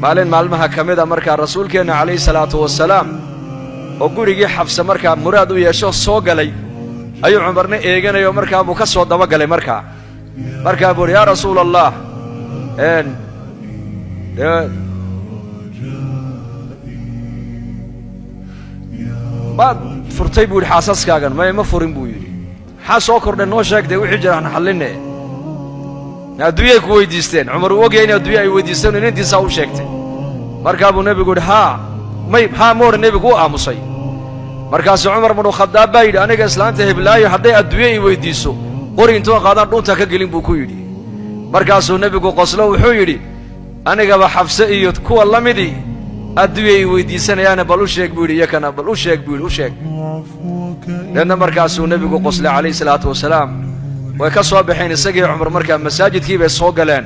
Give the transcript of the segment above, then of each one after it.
maalin maalmaha ka mid a markaa rasuulkeenna calayhi salaatu wasalaam oo gurigii xabse markaa muraad u yeesho soo galay ayuu cumarna eeganayo markaa buu ka soo dabagalay markaa buu yaa rasuul allah baad furtay buu yidhi xaasaskaagan ma furin buu yidhi maxaa soo kordhay noo sheegtay wixii jira aan xallinne adduunyay ku weydiisteen cumar uu ogyahay in adduunya ay weydiisteen inantiisaa u sheegtay markaa buu nebigu yidhi haa moodha nebigu u aamusay markaasuu cumar bnu khadaab baa yidhi aniga islaanta heblaayo hadday adduunye i weydiiso qori intuu qaadaan dhunta ka gelin buu ku yidhi markaasuu nebigu qoslo wuxuu yidhi anigaba xabse iyo kuwa la midii adduunya i weydiisanayaana bal u sheeg buu yidhi iyakana bal u sheeg buu yidhi u sheeg deedna markaasuu nebigu qoslay calayhi salaatu wasalaam way ka soo baxeen isagii cumar markaa masaajidkii bay soo galeen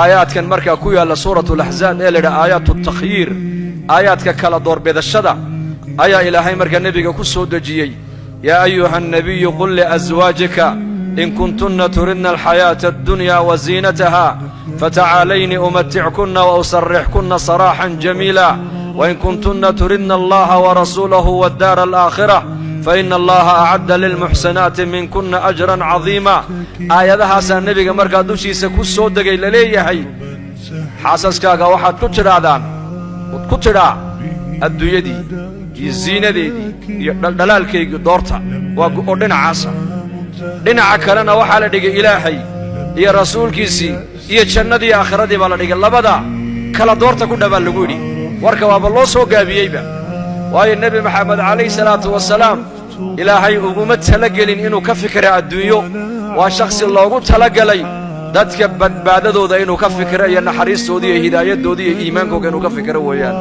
aayaadkan markaa ku yaalla suuratu laxzaab ee la yidhaha aayaatu takhyiir aayaadka kala doorbidashada ayaa ilaahay markaa nebiga ku soo dejiyey yaa ayuha annabiyu qul liaswaajika in kuntunna turidna alxayaata addunya wa ziinataha fatacaalayni umatickunna wa usarrixkunna saraaxan jamiila wain kuntunna turidna allaha warasuulahu waddaara alaakhira faina allaha acadda lilmuxsanaati minkuna ajran cadiima aayadahaasaa nebiga markaa dushiisa ku soo degay la leeyahay xaasaskaaga waxaad ku tidhaa adduunyadii iyo ziinadeedii iyo dhaldhalaalkaygii doorta oo dhinacaasa dhinaca kalena waxaa la dhigay ilaahay iyo rasuulkiisii iyo jannadii aakhiradii baa la dhigay labada kala doorta ku dhabaa lagu yidhi warka waaba loo soo gaabiyeyba waayo nebi maxamed calayhi salaatu wasalaam ilaahay uguma talagelin inuu ka fikira adduunyo waa shakhsi loogu talagalay dadka badbaadadooda inuu ka fikiro iyo naxariistooda iyo hidaayadooda iyo iimaankooga inuu ka fikiro weeyaan